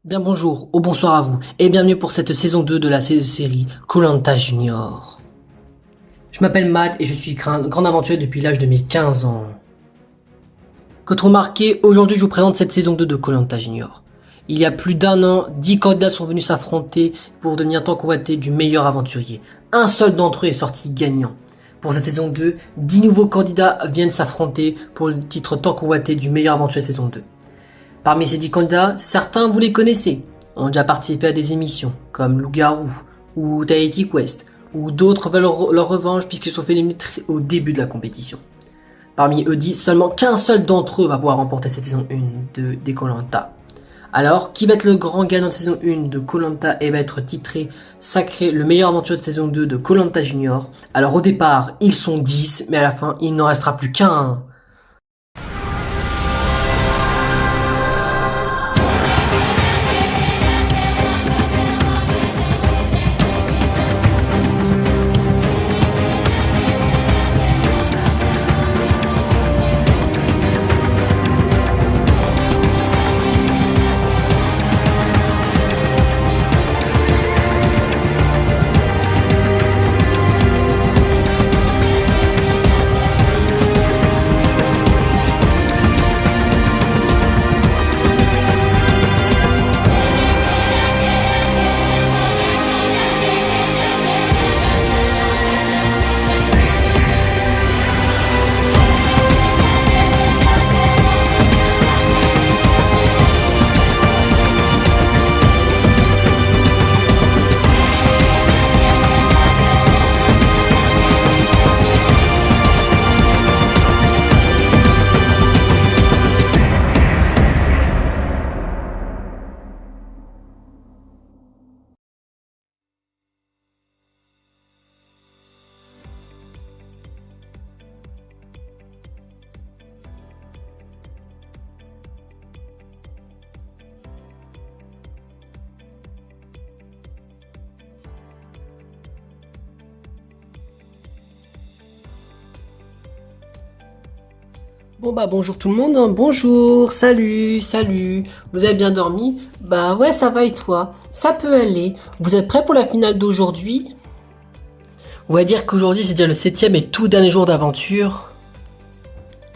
Bien bonjour ou bonsoir à vous et bienvenue pour cette saison 2 de la série koh Junior. Je m'appelle Matt et je suis grand aventurier depuis l'âge de mes 15 ans. Comme remarqué, aujourd'hui je vous présente cette saison 2 de koh Junior. Il y a plus d'un an, 10 candidats sont venus s'affronter pour devenir tant convoité du meilleur aventurier. Un seul d'entre eux est sorti gagnant. Pour cette saison 2, 10 nouveaux candidats viennent s'affronter pour le titre tant convoité du meilleur aventurier saison 2. Parmi ces 10 candidats, certains vous les connaissez, ont déjà participé à des émissions comme Loup-Garou ou Tahiti Quest, ou d'autres veulent leur revanche puisqu'ils sont fait éliminer au début de la compétition. Parmi eux 10, seulement qu'un seul d'entre eux va pouvoir remporter cette saison 1 des koh. Alors, qui va être le grand gagnant de saison 1 de koh et va être titré sacré le meilleur aventurier de saison 2 de koh Junior? Alors au départ, ils sont 10, mais à la fin, il n'en restera plus qu'un. Bon bah bonjour tout le monde, hein. Bonjour, salut, vous avez bien dormi? Bah ouais ça va et toi? Ça peut aller, vous êtes prêts pour la finale d'aujourd'hui? On va dire qu'aujourd'hui c'est déjà le 7e et tout dernier jour d'aventure.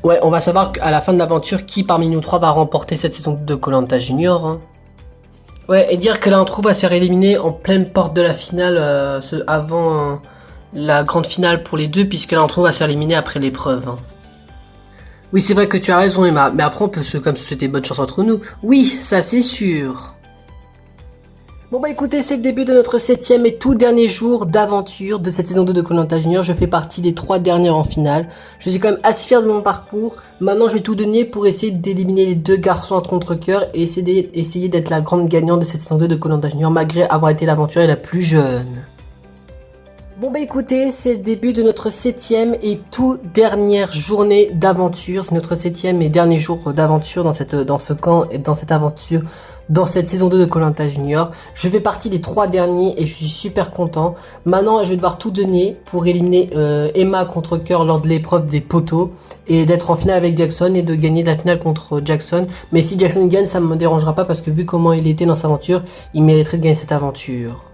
Ouais, on va savoir à la fin de l'aventure qui parmi nous trois va remporter cette saison de koh Junior. Hein. Ouais, et dire que l'intro va se faire éliminer en pleine porte de la finale avant la grande finale pour les deux puisque l'intro va se faire éliminer après l'épreuve. Hein. Oui, c'est vrai que tu as raison, Emma, mais après on peut se souhaiter bonne chance entre nous. Oui, ça c'est sûr. Bon bah écoutez, c'est le début de notre 7e et tout dernier jour d'aventure de cette saison 2 de koh Junior. Je fais partie des 3 dernières en finale. Je suis quand même assez fier de mon parcours. Maintenant, je vais tout donner pour essayer d'éliminer les 2 garçons à contre-cœur et essayer d'être la grande gagnante de cette saison 2 de koh Junior malgré avoir été l'aventurière la plus jeune. Bon bah écoutez, c'est le début de notre 7e et tout dernière journée d'aventure. C'est notre 7e et dernier jour d'aventure dans ce camp et dans cette aventure, dans cette saison 2 de koh Junior. Je fais partie des 3 derniers et je suis super content. Maintenant, je vais devoir tout donner pour éliminer Emma contre cœur lors de l'épreuve des poteaux et d'être en finale avec Jackson et de gagner la finale contre Jackson. Mais si Jackson gagne, ça ne me dérangera pas parce que vu comment il était dans cette aventure, il mériterait de gagner cette aventure.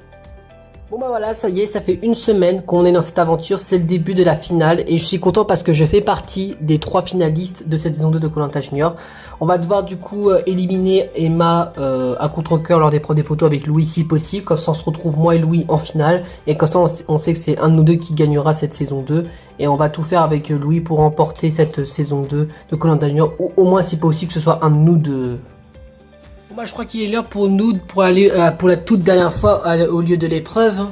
Bon bah voilà, ça y est, ça fait une semaine qu'on est dans cette aventure, c'est le début de la finale et je suis content parce que je fais partie des 3 finalistes de cette saison 2 de koh Junior. On va devoir du coup éliminer Emma à contre-cœur lors des épreuves des poteaux avec Louis si possible, comme ça on se retrouve moi et Louis en finale et comme ça on sait que c'est un de nous deux qui gagnera cette saison 2 et on va tout faire avec Louis pour remporter cette saison 2 de koh Junior ou au moins si possible que ce soit un de nous deux. Bon bah je crois qu'il est l'heure pour nous pour aller pour la toute dernière fois au lieu de l'épreuve. Hein.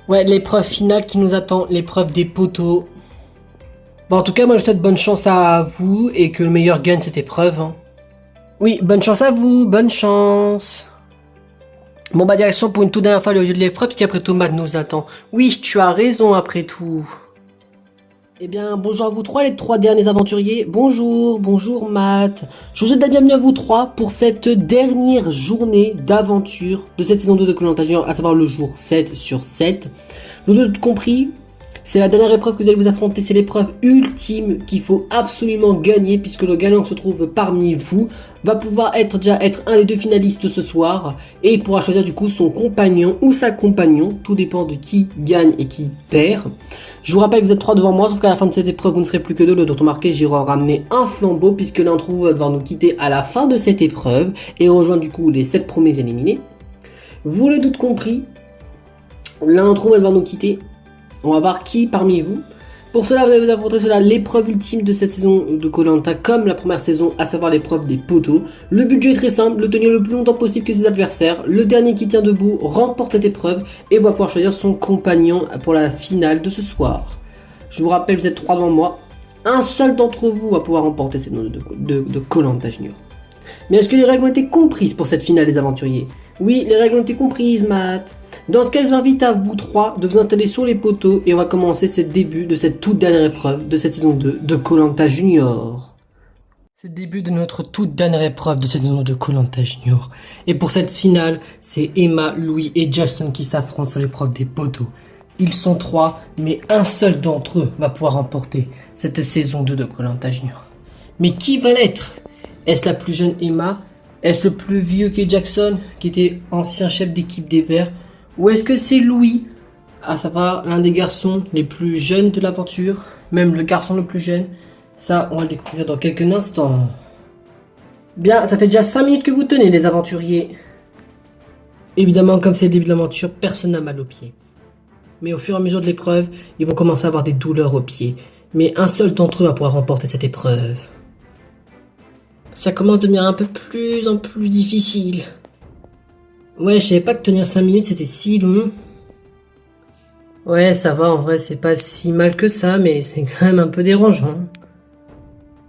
Ouais, l'épreuve finale qui nous attend, l'épreuve des poteaux. Bon en tout cas moi je souhaite bonne chance à vous et que le meilleur gagne cette épreuve. Hein. Oui, bonne chance à vous, bonne chance. Bon bah direction pour une toute dernière fois au lieu de l'épreuve puisqu'après tout Matt nous attend. Oui, tu as raison après tout. Eh bien, bonjour à vous trois, les 3 derniers aventuriers. Bonjour, bonjour Matt. Je vous souhaite la bienvenue à vous trois pour cette dernière journée d'aventure de cette saison 2 de koh Junior, à savoir le jour 7 sur 7. Nous deux compris, C'est la dernière épreuve que vous allez vous affronter, c'est l'épreuve ultime qu'il faut absolument gagner puisque le gagnant qui se trouve parmi vous va pouvoir être un des deux finalistes ce soir et il pourra choisir du coup son compagnon ou sa compagnon, tout dépend de qui gagne et qui perd. Je vous rappelle que vous êtes 3 devant moi, sauf qu'à la fin de cette épreuve vous ne serez plus que 2, le d'autres marqué j'irai ramener un flambeau puisque l'un d'entre vous va devoir nous quitter à la fin de cette épreuve et rejoindre du coup les 7 premiers éliminés. Vous l'avez tout compris, l'un d'entre vous va devoir nous quitter. On va voir qui parmi vous. Pour cela, vous allez vous affronter l'épreuve ultime de cette saison de Koh-Lanta comme la première saison, à savoir l'épreuve des poteaux. Le budget est très simple, le tenir le plus longtemps possible que ses adversaires. Le dernier qui tient debout remporte cette épreuve et va pouvoir choisir son compagnon pour la finale de ce soir. Je vous rappelle, vous êtes 3 devant moi. Un seul d'entre vous va pouvoir remporter cette saison de Koh-Lanta Junior. Mais est-ce que les règles ont été comprises pour cette finale des aventuriers? Oui, les règles ont été comprises, Matt. Dans ce cas, je vous invite à vous 3 de vous installer sur les poteaux et on va commencer ce début de cette toute dernière épreuve de cette saison 2 de Koh-Lanta Junior. C'est le début de notre toute dernière épreuve de cette saison de Koh-Lanta Junior. Et pour cette finale, c'est Emma, Louis et Jackson qui s'affrontent sur l'épreuve des poteaux. Ils sont 3, mais un seul d'entre eux va pouvoir remporter cette saison 2 de Koh-Lanta Junior. Mais qui va l'être? Est-ce la plus jeune Emma? Est-ce le plus vieux qui est Jackson, qui était ancien chef d'équipe des Verts? Ou est-ce que c'est Louis, à savoir l'un des garçons les plus jeunes de l'aventure, même le garçon le plus jeune? Ça, on va le découvrir dans quelques instants. Bien, ça fait déjà 5 minutes que vous tenez, les aventuriers. Évidemment, comme c'est le début de l'aventure, personne n'a mal aux pieds. Mais au fur et à mesure de l'épreuve, ils vont commencer à avoir des douleurs aux pieds. Mais un seul d'entre eux va pouvoir remporter cette épreuve. Ça commence à devenir un peu plus en plus difficile. Ouais, je savais pas que tenir 5 minutes c'était si long. Ouais, ça va, en vrai, c'est pas si mal que ça, mais c'est quand même un peu dérangeant.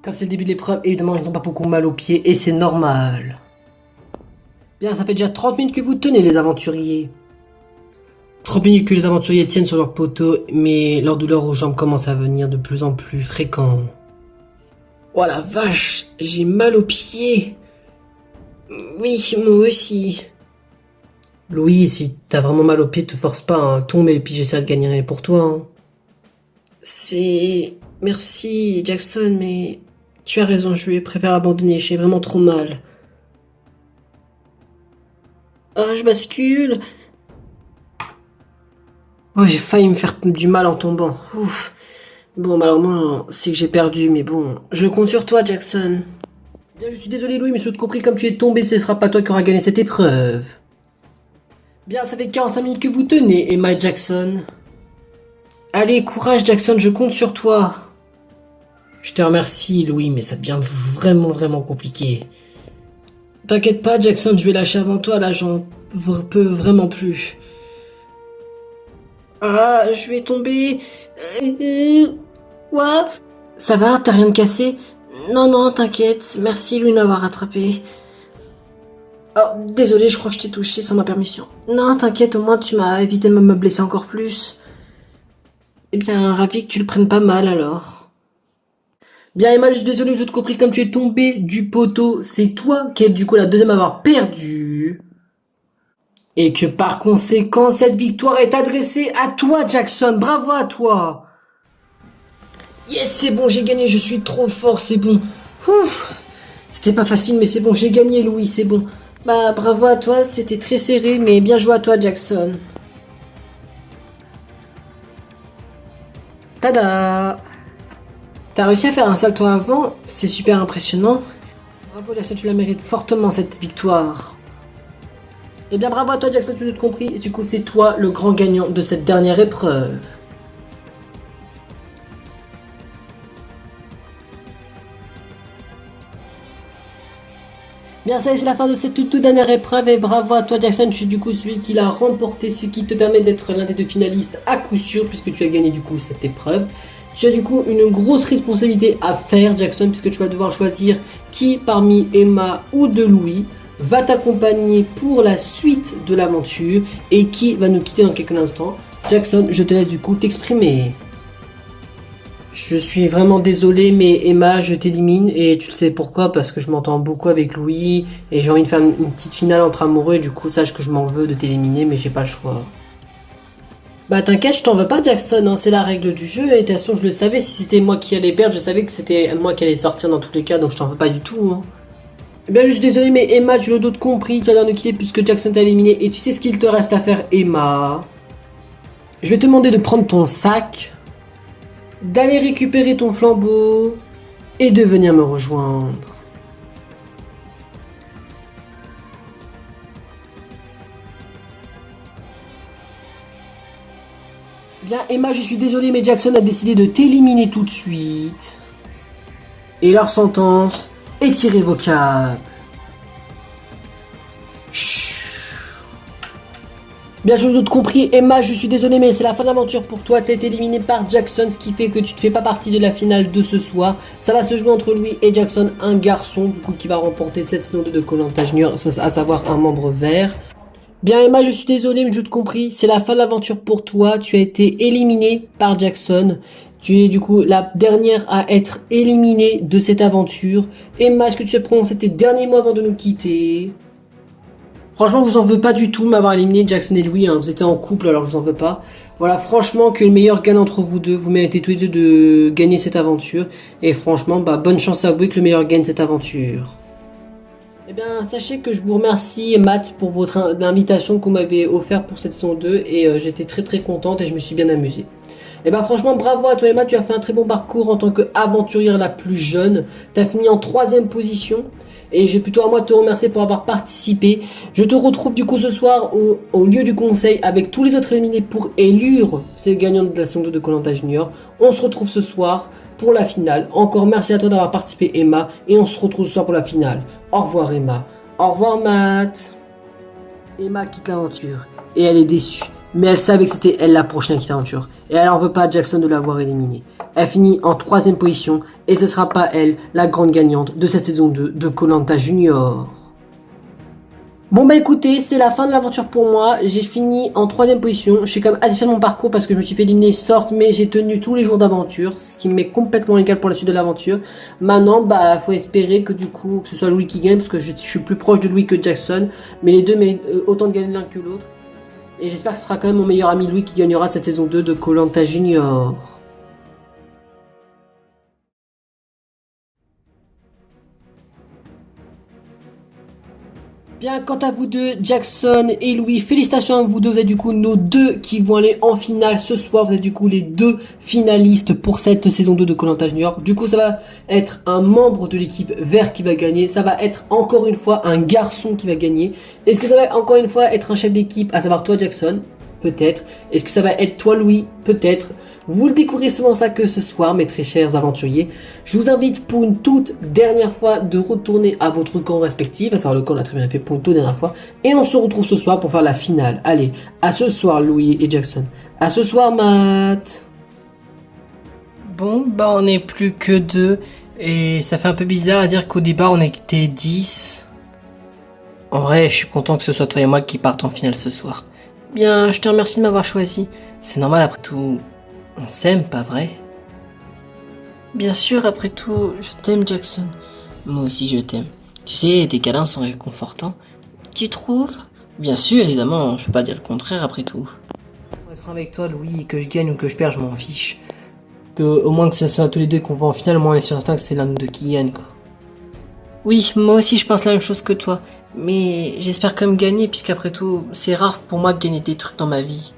Comme c'est le début de l'épreuve, évidemment, ils n'ont pas beaucoup mal aux pieds, et c'est normal. Bien, ça fait déjà 30 minutes que vous tenez, les aventuriers. 30 minutes que les aventuriers tiennent sur leur poteau, mais leur douleur aux jambes commence à venir de plus en plus fréquent. Oh la vache, j'ai mal aux pieds. Oui, moi aussi. Louis, si t'as vraiment mal aux pieds, te force pas, hein. Tombe et puis j'essaie de gagner pour toi. Hein. Merci, Jackson, mais tu as raison, je préfère abandonner, j'ai vraiment trop mal. Ah, je bascule. Oh, j'ai failli me faire du mal en tombant. Ouf. Bon, malheureusement, c'est que j'ai perdu, mais bon, je compte sur toi, Jackson. Bien, je suis désolé, Louis, mais si tu compris, comme tu es tombé, ce sera pas toi qui aura gagné cette épreuve. Bien, ça fait 45 minutes que vous tenez, Emma et Jackson. Allez, courage, Jackson, je compte sur toi. Je te remercie, Louis, mais ça devient vraiment compliqué. T'inquiète pas, Jackson, je vais lâcher avant toi, là, j'en peux vraiment plus. Ah, je vais tomber. Quoi? Ça va, t'as rien de cassé? Non, t'inquiète, merci, Louis, de m'avoir rattrapé. Oh, désolé, je crois que je t'ai touché sans ma permission. Non, t'inquiète, au moins tu m'as évité de me blesser encore plus. Eh bien, ravi que tu le prennes pas mal alors. Bien, Emma, je suis désolé, je te compris, comme tu es tombé du poteau, c'est toi qui es du coup la deuxième à avoir perdu. Et que par conséquent, cette victoire est adressée à toi, Jackson. Bravo à toi. Yes, c'est bon, j'ai gagné, je suis trop fort, c'est bon. Ouf. C'était pas facile, mais c'est bon, j'ai gagné, Louis, c'est bon. Bah, bravo à toi, c'était très serré, mais bien joué à toi, Jackson. Tada! T'as réussi à faire un salto avant, c'est super impressionnant. Bravo, Jackson, tu la mérites fortement, cette victoire. Eh bien, bravo à toi, Jackson, tu l'as compris, et du coup, c'est toi le grand gagnant de cette dernière épreuve. Bien, ça y est, c'est la fin de cette toute dernière épreuve et bravo à toi, Jackson. Tu es du coup celui qui l'a remporté, ce qui te permet d'être l'un des deux finalistes à coup sûr puisque tu as gagné du coup cette épreuve. Tu as du coup une grosse responsabilité à faire, Jackson, puisque tu vas devoir choisir qui parmi Emma ou de Louis va t'accompagner pour la suite de l'aventure et qui va nous quitter dans quelques instants. Jackson, je te laisse du coup t'exprimer. Je suis vraiment désolé, mais Emma, je t'élimine et tu le sais pourquoi, parce que je m'entends beaucoup avec Louis et j'ai envie de faire une petite finale entre amoureux et du coup sache que je m'en veux de t'éliminer, mais j'ai pas le choix. Bah t'inquiète, je t'en veux pas Jackson, hein, c'est la règle du jeu, et de toute façon je le savais, si c'était moi qui allais perdre, je savais que c'était moi qui allais sortir dans tous les cas, donc je t'en veux pas du tout. Hein. Eh bien, je suis désolé, mais Emma, tu l'as d'autres compris, tu vas devoir nous quitter puisque Jackson t'a éliminé, et tu sais ce qu'il te reste à faire, Emma. Je vais te demander de prendre ton sac, d'aller récupérer ton flambeau, et de venir me rejoindre. Bien, Emma, je suis désolé, mais Jackson a décidé de t'éliminer tout de suite. Et leur sentence est irrévocable. Chut. Bien sûr, d'autres compris, Emma, je suis désolé, mais c'est la fin de l'aventure pour toi. T'es éliminé par Jackson, ce qui fait que tu ne fais pas partie de la finale de ce soir. Ça va se jouer entre lui et Jackson, un garçon, du coup, qui va remporter cette saison 2 de Koh-Lanta Junior, à savoir un membre vert. Bien Emma, je suis désolé, mais je te compris, c'est la fin de l'aventure pour toi, tu as été éliminé par Jackson, tu es du coup la dernière à être éliminée de cette aventure. Emma, est-ce que tu sais prononcer tes derniers mots avant de nous quitter? Franchement, je vous en veux pas du tout m'avoir éliminé Jackson et Louis, hein. Vous étiez en couple alors je vous en veux pas. Voilà, franchement que le meilleur gagne entre vous deux, vous méritez tous les deux de gagner cette aventure. Et franchement, bah bonne chance à vous et que le meilleur gagne cette aventure. Eh bien, sachez que je vous remercie, Matt, pour votre invitation que vous m'avez offerte pour cette saison 2 et j'étais très contente et je me suis bien amusée. Eh bien, franchement, bravo à toi, Emma, tu as fait un très bon parcours en tant qu'aventurière la plus jeune. Tu as fini en 3e position et j'ai plutôt à moi de te remercier pour avoir participé. Je te retrouve du coup ce soir au lieu du conseil avec tous les autres éliminés pour élire ces gagnants de la saison 2 de Koh-Lanta Junior. On se retrouve ce soir pour la finale. Encore merci à toi d'avoir participé, Emma, et on se retrouve ce soir pour la finale. Au revoir, Emma. Au revoir, Matt. Emma quitte l'aventure et elle est déçue, mais elle savait que c'était elle la prochaine à quitter l'aventure et elle en veut pas à Jackson de l'avoir éliminée. Elle finit en 3e position et ce sera pas elle la grande gagnante de cette saison 2 de Koh-Lanta Junior. Bon bah écoutez, c'est la fin de l'aventure pour moi, j'ai fini en 3e position, je suis quand même assez fier de mon parcours parce que je me suis fait éliminer sorte mais j'ai tenu tous les jours d'aventure, ce qui m'est complètement égal pour la suite de l'aventure. Maintenant bah faut espérer que du coup que ce soit Louis qui gagne parce que je suis plus proche de Louis que Jackson, mais les deux méritent autant de gagner l'un que l'autre. Et j'espère que ce sera quand même mon meilleur ami Louis qui gagnera cette saison 2 de Koh-Lanta Junior. Bien, quant à vous deux, Jackson et Louis, félicitations à vous deux, vous êtes du coup nos deux qui vont aller en finale ce soir, vous êtes du coup les deux finalistes pour cette saison 2 de Koh-Lanta Junior. Du coup ça va être un membre de l'équipe vert qui va gagner, ça va être encore une fois un garçon qui va gagner. Est-ce que ça va encore une fois être un chef d'équipe, à savoir toi Jackson? Peut-être. Est-ce que ça va être toi Louis? Peut-être. Vous le découvrez seulement ça que ce soir, mes très chers aventuriers. Je vous invite pour une toute dernière fois de retourner à votre camp respectif, à savoir le camp l'a très bien fait pour une toute dernière fois. Et on se retrouve ce soir pour faire la finale. Allez, à ce soir Louis et Jackson. À ce soir Matt. Bon, bah on n'est plus que 2. Et ça fait un peu bizarre à dire qu'au départ on était 10. En vrai, je suis content que ce soit toi et moi qui partent en finale ce soir. Bien, je te remercie de m'avoir choisi. C'est normal après tout. On s'aime, pas vrai? Bien sûr, après tout, je t'aime Jackson. Moi aussi je t'aime. Tu sais, tes câlins sont réconfortants. Tu trouves? Bien sûr, évidemment, je peux pas dire le contraire après tout. Pour être avec toi, Louis, que je gagne ou que je perds, je m'en fiche. Que au moins que ça soit tous les deux qu'on va en finale, au moins on est sûr certain que c'est l'un de nous deux qui gagne, quoi. Oui, moi aussi je pense la même chose que toi. Mais j'espère quand même gagner, puisqu'après tout, c'est rare pour moi de gagner des trucs dans ma vie.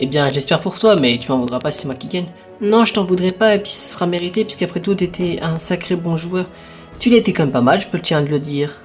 Eh bien, j'espère pour toi, mais tu m'en voudras pas si c'est moi qui gagne. Non, je t'en voudrais pas, et puis ce sera mérité, puisqu'après tout, t'étais un sacré bon joueur. Tu l'as été quand même pas mal, je peux le tiens de le dire.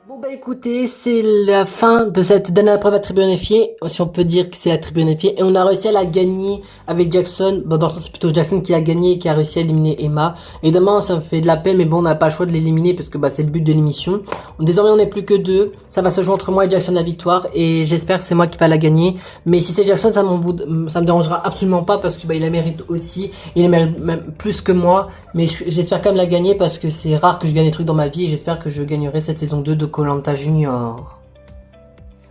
Bon bah écoutez, c'est la fin de cette dernière épreuve à tribu unifié, si on peut dire que c'est la tribu unifiée, et on a réussi à la gagner avec Jackson, bon dans le sens c'est plutôt Jackson qui a gagné et qui a réussi à éliminer Emma. Évidemment ça me fait de la peine, mais bon on n'a pas le choix de l'éliminer parce que bah c'est le but de l'émission. Désormais on n'est plus que 2, ça va se jouer entre moi et Jackson la victoire, et j'espère que c'est moi qui va la gagner, mais si c'est Jackson ça me dérangera absolument pas parce que bah il la mérite aussi, il la mérite même plus que moi, mais j'espère quand même la gagner parce que c'est rare que je gagne des trucs dans ma vie, et j'espère que je gagnerai cette saison 2 de Koh-Lanta Junior.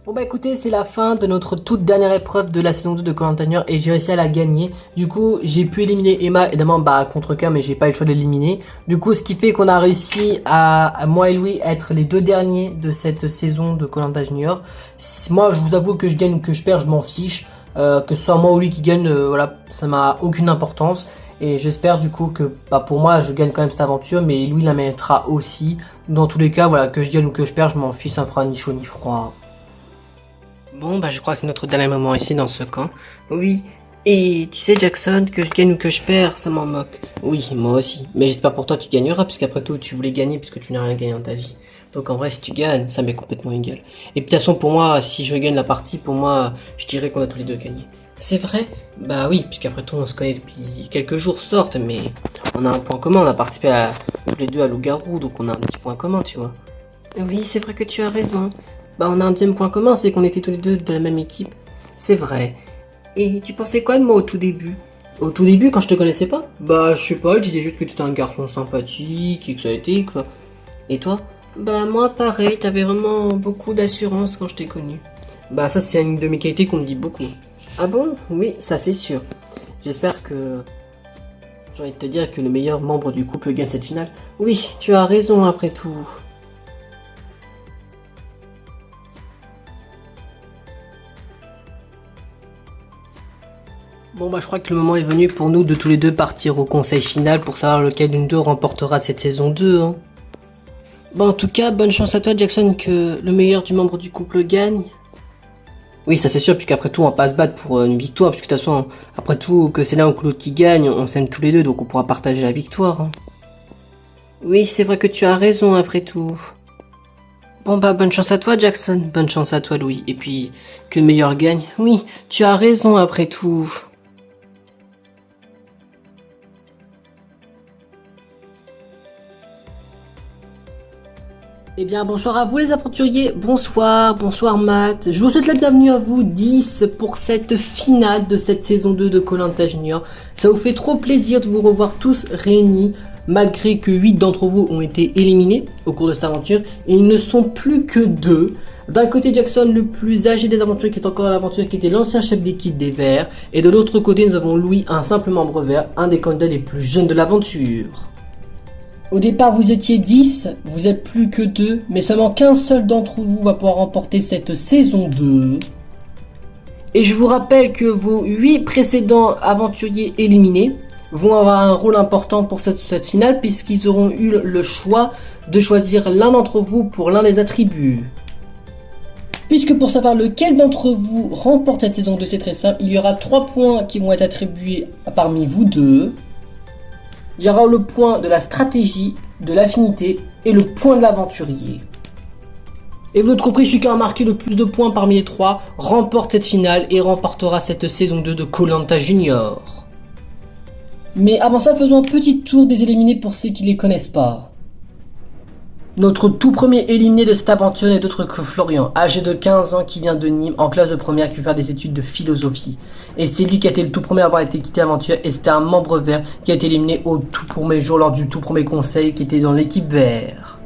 Bon bah écoutez, c'est la fin de notre toute dernière épreuve de la saison 2 de Koh-Lanta Junior et j'ai réussi à la gagner. Du coup, j'ai pu éliminer Emma, évidemment bah contre cœur, mais j'ai pas eu le choix de l'éliminer. Du coup, ce qui fait qu'on a réussi à moi et Louis être les deux derniers de cette saison de Koh-Lanta Junior. Moi, je vous avoue que je gagne ou que je perds, je m'en fiche. Que ce soit moi ou lui qui gagne, voilà, ça m'a aucune importance. Et j'espère du coup que pour moi je gagne quand même cette aventure, mais lui il la méritera aussi. Dans tous les cas, voilà, que je gagne ou que je perds, je m'en fiche, ça me fera ni chaud ni froid. Bon, je crois que c'est notre dernier moment ici dans ce camp. Oui, et tu sais Jackson, que je gagne ou que je perds, ça m'en moque. Oui, moi aussi. Mais j'espère pour toi que tu gagneras, puisqu'après tout tu voulais gagner, puisque tu n'as rien gagné dans ta vie. Donc en vrai, si tu gagnes, ça m'est complètement égal. Et de toute façon, pour moi, si je gagne la partie, pour moi, je dirais qu'on a tous les deux gagné. C'est vrai? Bah oui, puisqu'après tout, on se connaît depuis quelques jours, sorte, mais on a un point commun, on a participé tous les deux à Loup-Garou, donc on a un petit point commun, tu vois. Oui, c'est vrai que tu as raison. On a un deuxième point commun, c'est qu'on était tous les deux de la même équipe. C'est vrai. Et tu pensais quoi de moi au tout début? Au tout début, quand je te connaissais pas? Je sais pas, je disais juste que tu étais un garçon sympathique et que ça a été, quoi. Et toi? Moi, pareil, t'avais vraiment beaucoup d'assurance quand je t'ai connu. Ça, c'est une de mes qualités qu'on me dit beaucoup. Ah bon? Oui, ça c'est sûr. J'espère que... J'ai envie de te dire que le meilleur membre du couple gagne cette finale. Oui, tu as raison après tout. Je crois que le moment est venu pour nous de tous les deux partir au conseil final pour savoir lequel de nous deux remportera cette saison 2. Hein. En tout cas, bonne chance à toi Jackson, que le meilleur du membre du couple gagne. Oui, ça c'est sûr, puisqu'après tout on va pas se battre pour une victoire, puisque de toute façon, après tout, que c'est l'un ou que l'autre qui gagne, on s'aime tous les deux, donc on pourra partager la victoire. Hein. Oui, c'est vrai que tu as raison après tout. Bonne chance à toi Jackson, bonne chance à toi Louis, et puis, que le meilleur gagne. Oui, tu as raison après tout. Eh bien, bonsoir à vous les aventuriers, bonsoir Matt. Je vous souhaite la bienvenue à vous 10 pour cette finale de cette saison 2 de Koh-Lanta Junior. Ça vous fait trop plaisir de vous revoir tous réunis, malgré que 8 d'entre vous ont été éliminés au cours de cette aventure. Et ils ne sont plus que 2. D'un côté Jackson, le plus âgé des aventuriers qui est encore à l'aventure, qui était l'ancien chef d'équipe des Verts. Et de l'autre côté, nous avons Louis, un simple membre vert, un des candidats les plus jeunes de l'aventure. Au départ, vous étiez 10, vous êtes plus que 2, mais seulement qu'un seul d'entre vous va pouvoir remporter cette saison 2. Et je vous rappelle que vos 8 précédents aventuriers éliminés vont avoir un rôle important pour cette finale, puisqu'ils auront eu le choix de choisir l'un d'entre vous pour l'un des attributs. Puisque pour savoir lequel d'entre vous remporte cette saison 2, c'est très simple, il y aura 3 points qui vont être attribués parmi vous deux. Il y aura le point de la stratégie, de l'affinité et le point de l'aventurier. Et vous l'avez compris, celui qui a marqué le plus de points parmi les 3 remporte cette finale et remportera cette saison 2 de Koh-Lanta Junior. Mais avant ça, faisons un petit tour des éliminés pour ceux qui ne les connaissent pas. Notre tout premier éliminé de cette aventure n'est d'autre que Florian, âgé de 15 ans, qui vient de Nîmes, en classe de première, qui veut faire des études de philosophie. Et c'est lui qui a été le tout premier à avoir été quitté l'aventure, et c'était un membre vert qui a été éliminé au tout premier jour lors du tout premier conseil, qui était dans l'équipe vert.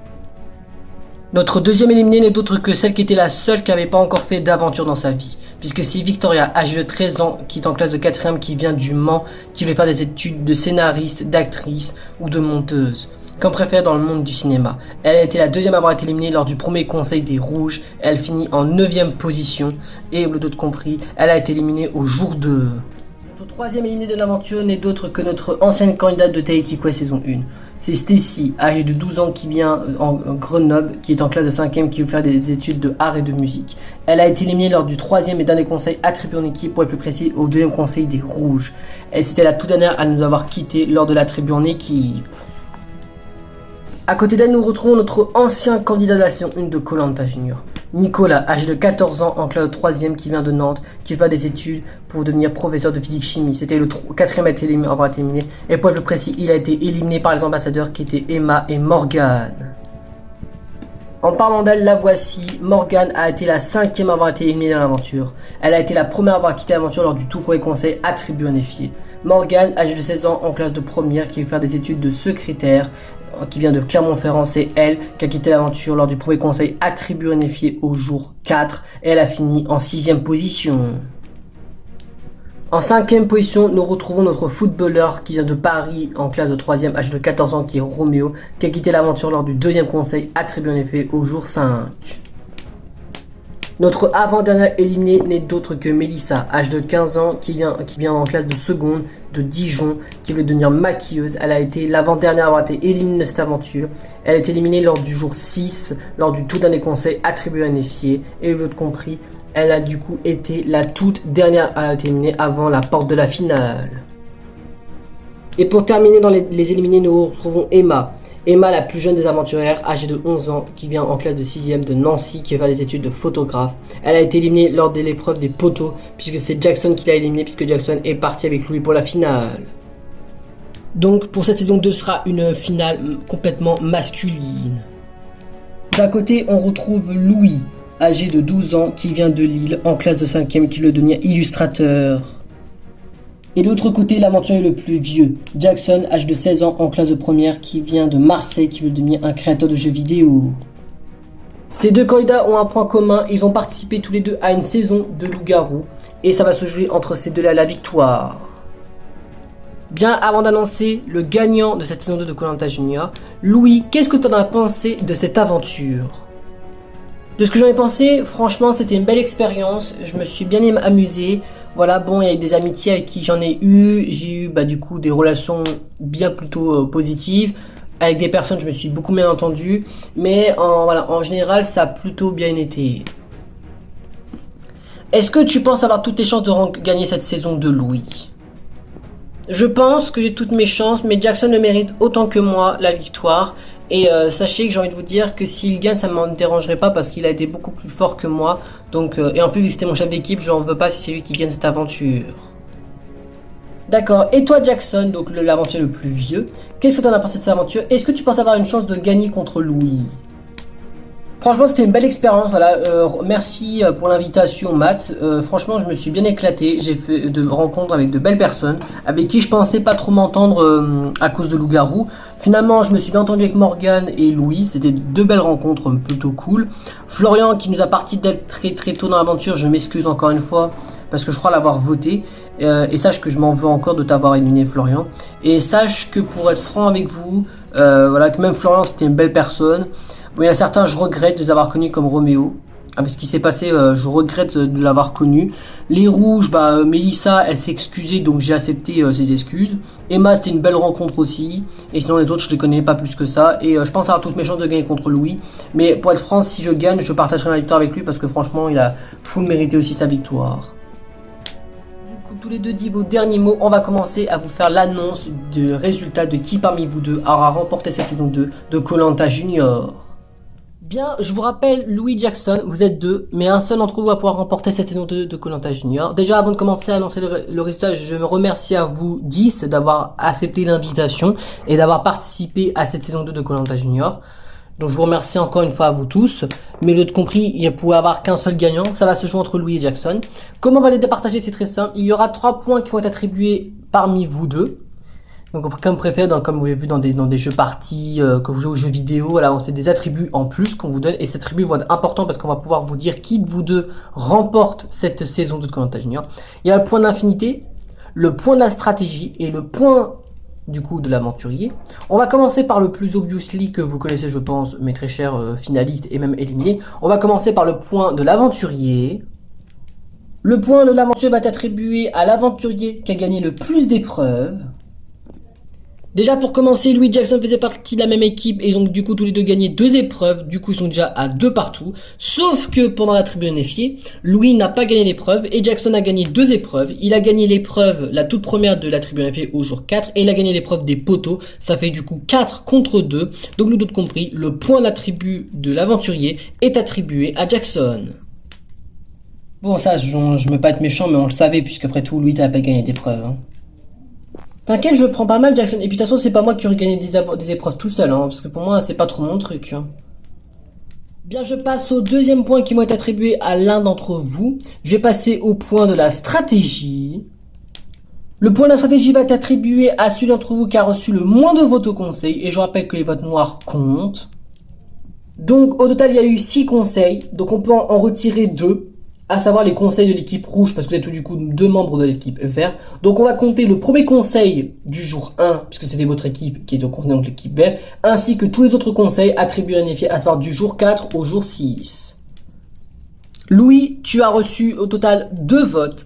Notre deuxième éliminé n'est d'autre que celle qui était la seule qui n'avait pas encore fait d'aventure dans sa vie. Puisque c'est Victoria, âgée de 13 ans, qui est en classe de 4ème, qui vient du Mans, qui veut faire des études de scénariste, d'actrice ou de monteuse. Comme préférée dans le monde du cinéma. Elle a été la deuxième à avoir été éliminée lors du premier conseil des Rouges. Elle finit en 9ème position. Et vous l'avez compris, elle a été éliminée au jour 2. Notre troisième éliminé de l'aventure n'est d'autre que notre ancienne candidate de Tahiti Quest saison 1. C'est Stacy, âgée de 12 ans, qui vient en Grenoble, qui est en classe de 5ème, qui veut faire des études de art et de musique. Elle a été éliminée lors du troisième et dernier conseil attribué en équipe, pour être plus précis, au deuxième conseil des Rouges. Et c'était la toute dernière à nous avoir quitté lors de l'attribut en équipe. À côté d'elle, nous retrouvons notre ancien candidat de la saison 1 de Koh-Lanta Junior. Nicolas, âgé de 14 ans, en classe de 3ème, qui vient de Nantes, qui fait des études pour devenir professeur de physique-chimie. C'était le 4ème à avoir été éliminé. Et pour être plus précis, il a été éliminé par les ambassadeurs qui étaient Emma et Morgane. En parlant d'elle, la voici. Morgane a été la 5ème à avoir été éliminée dans l'aventure. Elle a été la première à avoir quitté l'aventure lors du tout premier conseil attribué en effigie. Morgane, âgée de 16 ans, en classe de première, qui veut faire des études de secrétaire, qui vient de Clermont-Ferrand, c'est elle qui a quitté l'aventure lors du premier conseil attribué en effigie au jour 4, et elle a fini en 6ème position. En 5ème position, nous retrouvons notre footballeur qui vient de Paris en classe de 3ème, âgé de 14 ans, qui est Roméo, qui a quitté l'aventure lors du deuxième conseil attribué en effet au jour 5. Notre avant-dernière éliminée n'est d'autre que Mélissa, âge de 15 ans, qui vient en classe de seconde de Dijon, qui veut devenir maquilleuse. Elle a été l'avant-dernière à avoir été éliminée de cette aventure. Elle a été éliminée lors du jour 6, lors du tout dernier conseil attribué à Néfier. Et vous l'avez compris, elle a du coup été la toute dernière à être éliminée avant la porte de la finale. Et pour terminer dans les éliminés, nous retrouvons Emma. Emma, la plus jeune des aventurières, âgée de 11 ans, qui vient en classe de 6e de Nancy, qui va faire des études de photographe. Elle a été éliminée lors de l'épreuve des poteaux, puisque c'est Jackson qui l'a éliminée, puisque Jackson est parti avec Louis pour la finale. Donc pour cette saison 2 sera une finale complètement masculine. D'un côté, on retrouve Louis, âgé de 12 ans, qui vient de Lille, en classe de 5e, qui veut devenir illustrateur. Et de l'autre côté, l'aventurier le plus vieux, Jackson, âge de 16 ans, en classe de première, qui vient de Marseille, qui veut devenir un créateur de jeux vidéo. Ces deux candidats ont un point commun, ils ont participé tous les deux à une saison de loup-garou, et ça va se jouer entre ces deux-là la victoire. Bien avant d'annoncer le gagnant de cette saison 2 de Koh-Lanta Junior, Louis, qu'est-ce que tu en as pensé de cette aventure? De ce que j'en ai pensé, franchement, c'était une belle expérience, je me suis bien amusé. Voilà, bon, il y a eu des amitiés avec qui j'en ai eu. J'ai eu du coup des relations bien plutôt positives. Avec des personnes, je me suis beaucoup bien entendu. Mais en général, ça a plutôt bien été. Est-ce que tu penses avoir toutes tes chances de gagner cette saison de Louis? Je pense que j'ai toutes mes chances, mais Jackson le mérite autant que moi la victoire. Et sachez que j'ai envie de vous dire que s'il gagne, ça ne m'en dérangerait pas parce qu'il a été beaucoup plus fort que moi. Donc, et en plus, vu que c'était mon chef d'équipe, je n'en veux pas si c'est lui qui gagne cette aventure. D'accord, et toi Jackson, donc l'aventurier le plus vieux, qu'est-ce que tu en as pensé de cette aventure? Est-ce que tu penses avoir une chance de gagner contre Louis? Franchement, c'était une belle expérience, voilà, merci pour l'invitation Matt, franchement je me suis bien éclaté, j'ai fait de rencontres avec de belles personnes, avec qui je pensais pas trop m'entendre à cause de loup-garou. Finalement, je me suis bien entendu avec Morgane et Louis, c'était deux belles rencontres plutôt cool. Florian qui nous a parti d'être très tôt dans l'aventure, je m'excuse encore une fois, parce que je crois l'avoir voté. Et sache que je m'en veux encore de t'avoir éliminé Florian. Et sache que pour être franc avec vous, voilà, que même Florian c'était une belle personne. Bon, il y a certains, je regrette de les avoir connus comme Roméo. Avec ce qui s'est passé, je regrette de l'avoir connu. Les rouges, Mélissa, elle s'est excusée, donc j'ai accepté ses excuses. Emma, c'était une belle rencontre aussi. Et sinon, les autres, je les connais pas plus que ça. Et je pense avoir toutes mes chances de gagner contre Louis. Mais pour être franc, si je gagne, je partagerai ma victoire avec lui parce que franchement, il a full mérité aussi sa victoire. Tous les deux dit vos derniers mots, on va commencer à vous faire l'annonce du résultat de qui parmi vous deux aura remporté cette saison 2 de Koh-Lanta Junior. Bien, je vous rappelle, Louis Jackson, vous êtes deux, mais un seul d'entre vous va pouvoir remporter cette saison 2 de Koh-Lanta Junior. Déjà, avant de commencer à annoncer le résultat, je me remercie à vous 10 d'avoir accepté l'invitation et d'avoir participé à cette saison 2 de Koh-Lanta Junior. Donc je vous remercie encore une fois à vous tous. Mais l'autre compris, il ne pouvait avoir qu'un seul gagnant. Ça va se jouer entre Louis et Jackson. Comment on va les départager? C'est très simple. Il y aura 3 points qui vont être attribués parmi vous deux. Donc comme préféré, comme vous l'avez vu dans des jeux parties, que vous jouez aux jeux vidéo, voilà, c'est des attributs en plus qu'on vous donne. Et ces attributs vont être importants parce qu'on va pouvoir vous dire qui de vous deux remporte cette saison de Koh-Lanta Junior. Il y a le point d'infinité, le point de la stratégie et le point du coup de l'aventurier. On va commencer par le plus obviously que vous connaissez, je pense, mes très chers finalistes et même éliminés. On va commencer par le point de l'aventurier. Le point de l'aventurier va être attribué à l'aventurier qui a gagné le plus d'épreuves. Déjà pour commencer, Louis Jackson faisait partie de la même équipe et ils ont du coup tous les deux gagné 2 épreuves, du coup ils sont déjà à 2 partout. Sauf que pendant la tribu unifiée, Louis n'a pas gagné l'épreuve et Jackson a gagné 2 épreuves. Il a gagné l'épreuve, la toute première de la tribu unifiée au jour 4 et il a gagné l'épreuve des poteaux. Ça fait du coup 4 contre 2. Donc nous d'autres compris, le point d'attribut de l'aventurier est attribué à Jackson. Bon ça, je ne veux pas être méchant mais on le savait puisque après tout Louis n'a pas gagné d'épreuve. Hein. T'inquiète, je le prends pas mal, Jackson. Et puis de toute façon, c'est pas moi qui aurais gagné des épreuves tout seul, hein, parce que pour moi, c'est pas trop mon truc. Hein. Bien, je passe au deuxième point qui vont être attribués à l'un d'entre vous. Je vais passer au point de la stratégie. Le point de la stratégie va être attribué à celui d'entre vous qui a reçu le moins de votes au conseil. Et je rappelle que les votes noirs comptent. Donc, au total, il y a eu 6 conseils. Donc, on peut en retirer 2. À savoir les conseils de l'équipe rouge, parce que vous êtes tout du coup 2 membres de l'équipe vert. Donc on va compter le premier conseil du jour 1, puisque c'était votre équipe qui est au contenu de l'équipe vert, ainsi que tous les autres conseils attribués à Néfier, à savoir du jour 4 au jour 6. Louis, tu as reçu au total 2 votes.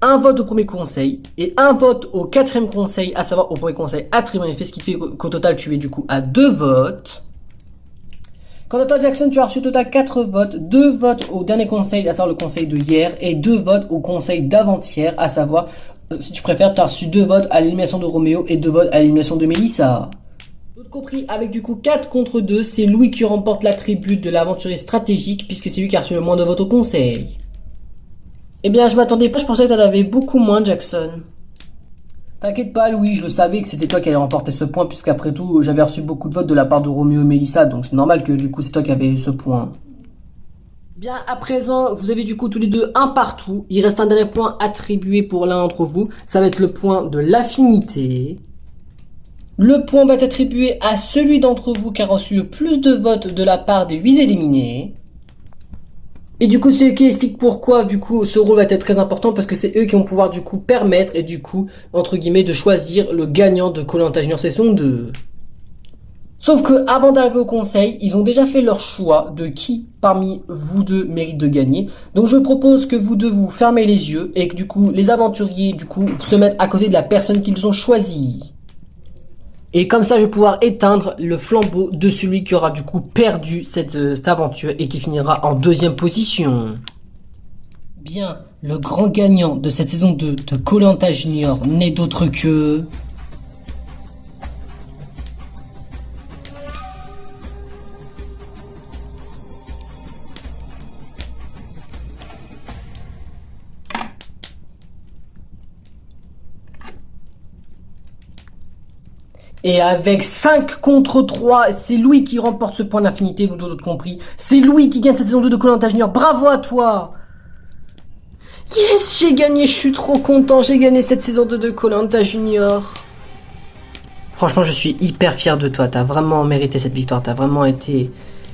Un vote au premier conseil et un vote au quatrième conseil, à savoir au premier conseil attribué en effet, ce qui fait qu'au total tu es du coup à 2 votes. Quant à toi Jackson, tu as reçu au total 4 votes, 2 votes au dernier conseil, à savoir le conseil de hier, et 2 votes au conseil d'avant-hier, à savoir, si tu préfères, tu as reçu 2 votes à l'élimination de Roméo et 2 votes à l'élimination de Mélissa. Tout compris, avec du coup 4 contre 2, c'est Louis qui remporte l'attribut de l'aventurier stratégique, puisque c'est lui qui a reçu le moins de votes au conseil. Eh bien, je m'attendais pas, je pensais que t'en avais beaucoup moins, Jackson. T'inquiète pas, Louis, je le savais que c'était toi qui allais remporter ce point, puisqu'après tout, j'avais reçu beaucoup de votes de la part de Roméo et Mélissa, donc c'est normal que du coup, c'est toi qui avais eu ce point. Bien, à présent, vous avez du coup tous les deux un partout. Il reste un dernier point attribué pour l'un d'entre vous. Ça va être le point de l'affinité. Le point va être attribué à celui d'entre vous qui a reçu le plus de votes de la part des 8 éliminés. Et du coup, c'est eux qui expliquent pourquoi, du coup, ce rôle va être très important, parce que c'est eux qui vont pouvoir, du coup, permettre, et du coup, entre guillemets, de choisir le gagnant de Koh-Lanta Junior saison 2. Sauf que, avant d'arriver au conseil, ils ont déjà fait leur choix de qui, parmi vous deux, mérite de gagner. Donc, je propose que vous deux vous fermez les yeux, et que, du coup, les aventuriers, du coup, se mettent à côté de la personne qu'ils ont choisie. Et comme ça, je vais pouvoir éteindre le flambeau de celui qui aura du coup perdu cette aventure et qui finira en 2e position. Bien, le grand gagnant de cette saison 2 de Koh-Lanta Junior n'est d'autre que... Et avec 5 contre 3, c'est Louis qui remporte ce point d'infinité, vous d'autres compris. C'est Louis qui gagne cette saison 2 de Koh-Lanta Junior. Bravo à toi! Yes, j'ai gagné, je suis trop content. J'ai gagné cette saison 2 de Koh-Lanta Junior. Franchement, je suis hyper fier de toi. T'as vraiment mérité cette victoire. T'as vraiment été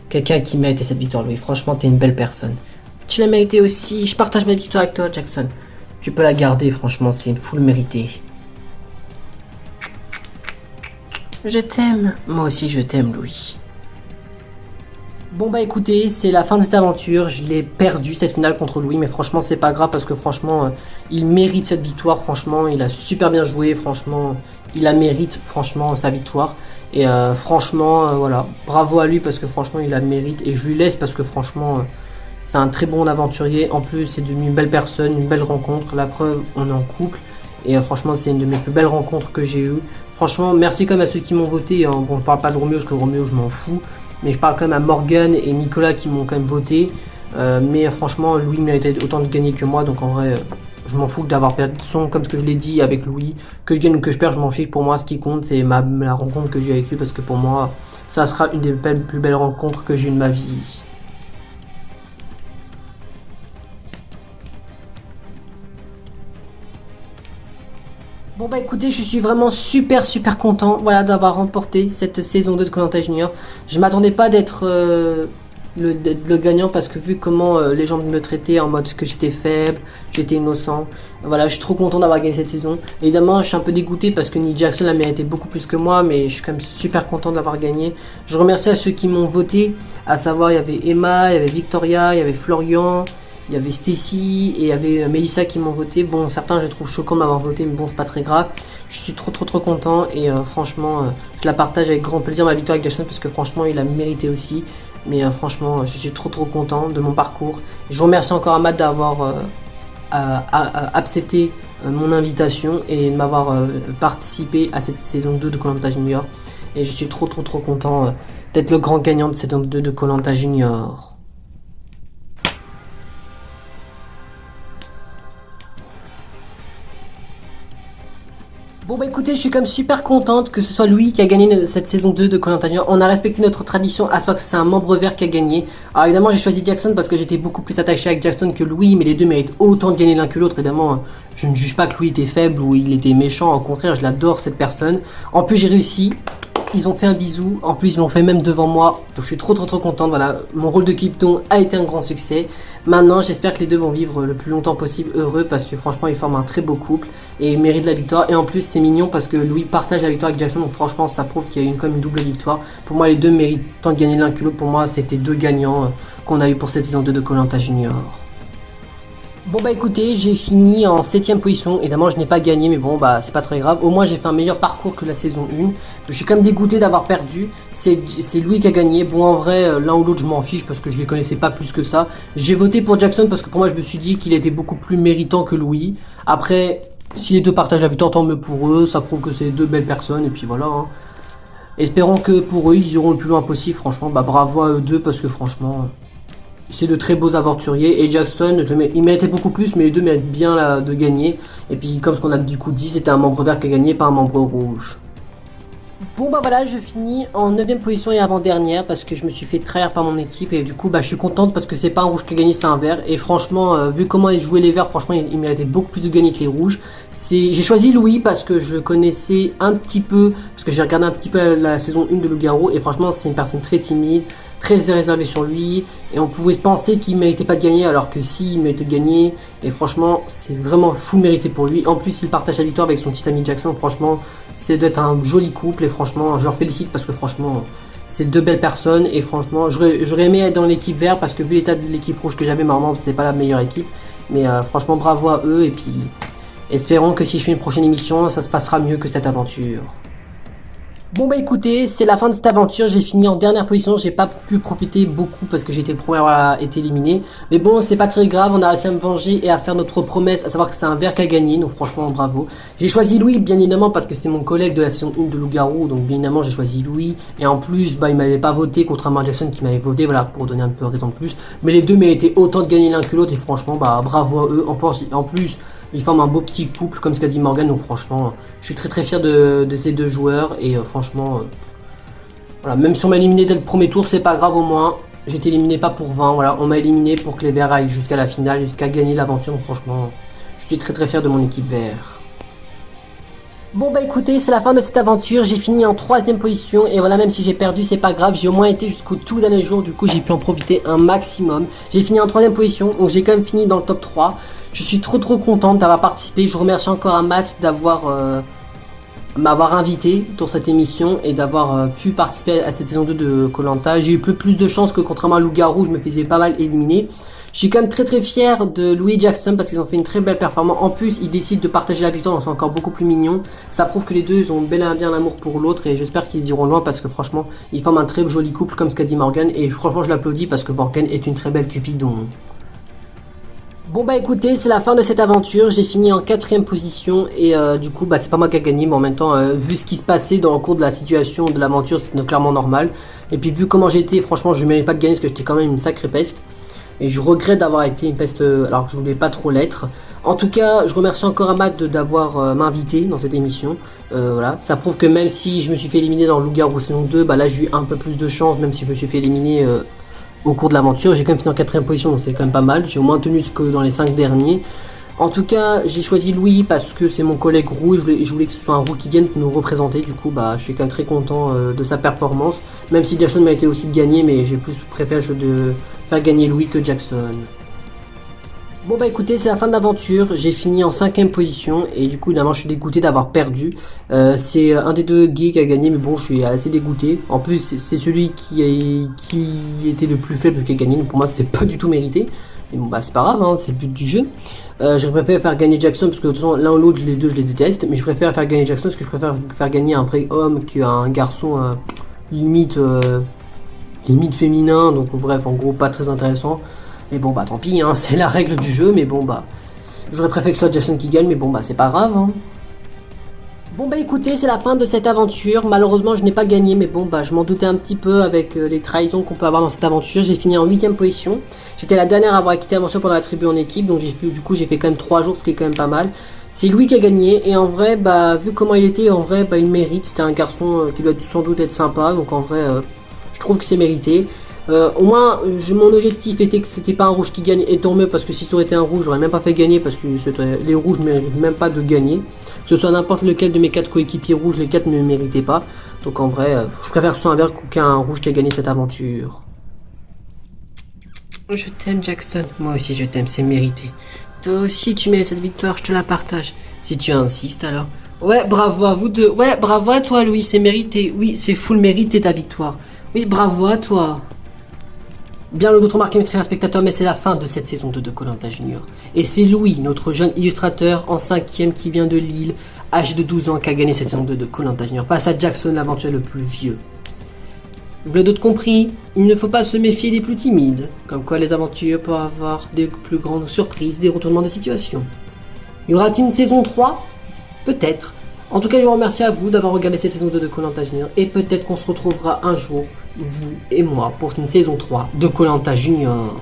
quelqu'un qui méritait cette victoire, Louis. Franchement, t'es une belle personne. Tu l'as mérité aussi. Je partage ma victoire avec toi, Jackson. Tu peux la garder, franchement, c'est une full méritée. Je t'aime. Moi aussi, je t'aime, Louis. Bon bah écoutez, c'est la fin de cette aventure. Je l'ai perdu cette finale contre Louis, mais franchement, c'est pas grave parce que franchement, il mérite cette victoire. Franchement, il a super bien joué. Franchement, il la mérite, franchement, sa victoire. Et franchement, voilà, bravo à lui parce que franchement, il la mérite. Et je lui laisse parce que franchement, c'est un très bon aventurier. En plus, c'est devenu une belle personne, une belle rencontre. La preuve, on est en couple. Et franchement, c'est une de mes plus belles rencontres que j'ai eues. Franchement, merci quand même à ceux qui m'ont voté. Bon, je parle pas de Roméo, parce que Roméo, je m'en fous. Mais je parle quand même à Morgan et Nicolas qui m'ont quand même voté. Mais franchement, Louis méritait autant de gagner que moi. Donc en vrai, je m'en fous d'avoir perdu son, comme ce que je l'ai dit avec Louis. Que je gagne ou que je perds, je m'en fiche. Pour moi, ce qui compte, c'est la rencontre que j'ai avec lui. Parce que pour moi, ça sera une des plus belles rencontres que j'ai eu de ma vie. Bon bah écoutez, je suis vraiment super content, voilà, d'avoir remporté cette saison 2 de Koh-Lanta Junior. Je m'attendais pas d'être le gagnant parce que vu comment les gens me traitaient en mode que j'étais faible, j'étais innocent. Voilà, je suis trop content d'avoir gagné cette saison. Évidemment, je suis un peu dégoûté parce que Nick Jackson a mérité beaucoup plus que moi, mais je suis quand même super content d'avoir gagné. Je remercie à ceux qui m'ont voté, à savoir il y avait Emma, il y avait Victoria, il y avait Florian. Il y avait Stacy et il y avait Mélissa qui m'ont voté. Bon, certains je les trouve choquants de m'avoir voté, mais bon, c'est pas très grave. Je suis trop content et franchement, je la partage avec grand plaisir ma victoire avec Jackson parce que franchement, il a mérité aussi. Mais franchement, je suis trop content de mon parcours. Je remercie encore Ahmad d'avoir accepté mon invitation et de m'avoir participé à cette saison 2 de Koh-Lanta Junior. Et je suis trop content d'être le grand gagnant de cette saison 2 de Koh-Lanta Junior. Bon bah écoutez, je suis quand même super contente que ce soit Louis qui a gagné cette saison 2 de Koh-Lanta Junior. On a respecté notre tradition, à savoir que c'est un membre vert qui a gagné. Alors évidemment j'ai choisi Jackson parce que j'étais beaucoup plus attaché avec Jackson que Louis, mais les deux méritent autant de gagner l'un que l'autre. Évidemment, je ne juge pas que Louis était faible ou il était méchant, au contraire, je l'adore cette personne. En plus j'ai réussi. Ils ont fait un bisou, en plus ils l'ont fait même devant moi, donc je suis trop contente, voilà, mon rôle de Krypton a été un grand succès. Maintenant j'espère que les deux vont vivre le plus longtemps possible heureux parce que franchement ils forment un très beau couple et ils méritent la victoire. Et en plus c'est mignon parce que Louis partage la victoire avec Jackson, donc franchement ça prouve qu'il y a eu comme une double victoire. Pour moi les deux méritent tant de gagner l'un que l'autre, pour moi c'était deux gagnants qu'on a eu pour cette saison 2 de Koh-Lanta Junior. Bon bah écoutez, j'ai fini en 7ème position, évidemment je n'ai pas gagné mais bon bah c'est pas très grave, au moins j'ai fait un meilleur parcours que la saison 1. Je suis quand même dégoûté d'avoir perdu, c'est Louis qui a gagné, bon en vrai l'un ou l'autre je m'en fiche parce que je les connaissais pas plus que ça. J'ai voté pour Jackson parce que pour moi je me suis dit qu'il était beaucoup plus méritant que Louis. Après, si les deux partagent la victoire tant mieux pour eux, ça prouve que c'est deux belles personnes et puis voilà hein. Espérons que pour eux ils iront le plus loin possible, franchement bah bravo à eux deux parce que franchement... C'est de très beaux aventuriers et Jackson, il méritait beaucoup plus mais les deux méritent bien là, de gagner. Et puis comme ce qu'on a du coup dit, c'était un membre vert qui a gagné, pas un membre rouge. Bon bah voilà, je finis en 9ème position et avant-dernière parce que je me suis fait trahir par mon équipe et du coup bah je suis contente parce que c'est pas un rouge qui a gagné, c'est un vert. Et franchement, vu comment ils jouaient les verts, franchement ils méritaient beaucoup plus de gagner que les rouges. J'ai choisi Louis parce que je connaissais un petit peu, parce que j'ai regardé un petit peu la saison 1 de Loup-Garou et franchement c'est une personne très timide, très réservé sur lui et on pouvait penser qu'il méritait pas de gagner alors que si il méritait de gagner et franchement c'est vraiment full mérité pour lui. En plus il partage la victoire avec son petit ami Jackson, franchement c'est d'être un joli couple et franchement je leur félicite parce que franchement c'est deux belles personnes et franchement j'aurais aimé être dans l'équipe verte parce que vu l'état de l'équipe rouge que j'avais normalement c'était pas la meilleure équipe mais franchement bravo à eux et puis espérons que si je fais une prochaine émission ça se passera mieux que cette aventure. Bon bah écoutez, c'est la fin de cette aventure, j'ai fini en dernière position, j'ai pas pu profiter beaucoup parce que j'étais le premier à avoir été éliminé. Mais bon, c'est pas très grave, on a réussi à me venger et à faire notre promesse, à savoir que c'est un vert qui a gagné, donc franchement bravo. J'ai choisi Louis bien évidemment parce que c'est mon collègue de la saison 1 de Loup-Garou, donc bien évidemment j'ai choisi Louis. Et en plus, bah il m'avait pas voté, contrairement à Jackson qui m'avait voté, voilà, pour donner un peu raison de plus. Mais les deux méritaient autant de gagner l'un que l'autre et franchement, bah bravo à eux. En plus, ils forment un beau petit couple comme ce qu'a dit Morgan, donc franchement je suis très fier de ces deux joueurs et franchement voilà, même si on m'a éliminé dès le premier tour c'est pas grave, au moins j'ai été éliminé pas pour 20, voilà, on m'a éliminé pour que les verts aillent jusqu'à la finale, jusqu'à gagner l'aventure, donc franchement je suis très fier de mon équipe vert. Bon bah écoutez, c'est la fin de cette aventure, j'ai fini en 3ème position et voilà, même si j'ai perdu c'est pas grave, j'ai au moins été jusqu'au tout dernier jour, du coup j'ai pu en profiter un maximum. J'ai fini en 3ème position, donc j'ai quand même fini dans le top 3. Je suis trop contente d'avoir participé, je remercie encore à Matt d'avoir m'avoir invité dans cette émission et d'avoir pu participer à cette saison 2 de Koh-Lanta. J'ai eu plus de chance que contrairement à Loup-Garou, je me faisais pas mal éliminer. Je suis quand même très fier de Louis et Jackson parce qu'ils ont fait une très belle performance. En plus, ils décident de partager la victoire, donc c'est encore beaucoup plus mignon. Ça prouve que les deux, ils ont bel et bien l'amour pour l'autre et j'espère qu'ils iront loin parce que franchement, ils forment un très joli couple comme ce qu'a dit Morgan et franchement, je l'applaudis parce que Morgan est une très belle Cupidon. Bon bah écoutez, c'est la fin de cette aventure, j'ai fini en 4ème position et du coup bah c'est pas moi qui a gagné mais en même temps vu ce qui se passait dans le cours de la situation de l'aventure c'était clairement normal. Et puis vu comment j'étais, franchement je ne méritais pas de gagner parce que j'étais quand même une sacrée peste. Et je regrette d'avoir été une peste alors que je voulais pas trop l'être. En tout cas je remercie encore Matt d'avoir m'invité dans cette émission. Voilà, ça prouve que même si je me suis fait éliminer dans Loup-Garou saison 2, bah là j'ai eu un peu plus de chance même si je me suis fait éliminer au cours de l'aventure. J'ai quand même fini en 4ème position donc c'est quand même pas mal, j'ai au moins tenu ce que dans les 5 derniers. En tout cas j'ai choisi Louis parce que c'est mon collègue roux et je voulais que ce soit un roux qui vienne nous représenter. Du coup bah je suis quand même très content de sa performance, même si Jackson m'a été aussi de gagner mais j'ai plus préféré de faire gagner Louis que Jackson. Bon bah écoutez, c'est la fin de l'aventure, j'ai fini en 5ème position et du coup évidemment je suis dégoûté d'avoir perdu. C'est un des deux gays qui a gagné mais bon je suis assez dégoûté. En plus c'est celui qui était le plus faible qui a gagné, donc pour moi c'est pas du tout mérité. Mais bon bah c'est pas grave, hein, c'est le but du jeu. Je préfère faire gagner Jackson parce que de toute façon l'un ou l'autre les deux je les déteste. Mais je préfère faire gagner Jackson parce que je préfère faire gagner un vrai homme qu'un garçon limite féminin. Donc bref en gros pas très intéressant. Mais bon bah tant pis, hein, c'est la règle du jeu, mais bon bah j'aurais préféré que ce soit Jackson qui gagne, mais bon bah c'est pas grave. Hein. Bon bah écoutez, c'est la fin de cette aventure, malheureusement je n'ai pas gagné, mais bon bah je m'en doutais un petit peu avec les trahisons qu'on peut avoir dans cette aventure. J'ai fini en 8ème position, j'étais la dernière à avoir quitté l'aventure pour la tribu en équipe, donc du coup j'ai fait quand même 3 jours, ce qui est quand même pas mal. C'est Louis qui a gagné, et en vrai bah vu comment il était, en vrai bah il mérite, c'était un garçon qui doit sans doute être sympa, donc en vrai je trouve que c'est mérité. Au moins, mon objectif était que c'était pas un rouge qui gagne, et tant mieux parce que si ça aurait été un rouge, j'aurais même pas fait gagner parce que les rouges ne méritent même pas de gagner. Que ce soit n'importe lequel de mes 4 coéquipiers rouges, les 4 ne méritaient pas. Donc en vrai, je préfère que ce soit un vert qu'un rouge qui a gagné cette aventure. Je t'aime Jackson, moi aussi je t'aime, c'est mérité. Toi aussi tu mérites cette victoire, je te la partage. Si tu insistes alors. Ouais, bravo à vous deux. Ouais, bravo à toi Louis, c'est mérité. Oui, c'est full mérité ta victoire. Oui, bravo à toi. Bien le doute remarqué mes très spectateurs, mais c'est la fin de cette saison 2 de koh Junior. Et c'est Louis, notre jeune illustrateur en 5e qui vient de Lille, âgé de 12 ans, qui a gagné cette saison 2 de koh Junior. Face à Jackson, l'aventurier le plus vieux. Vous l'avez d'autres compris, il ne faut pas se méfier des plus timides, comme quoi les aventuriers peuvent avoir des plus grandes surprises, des retournements de situation. Y aura-t-il une saison 3? Peut-être. En tout cas, je vous remercie à vous d'avoir regardé cette saison 2 de koh Junior, et peut-être qu'on se retrouvera un jour, vous et moi, pour une saison 3 de koh Junior.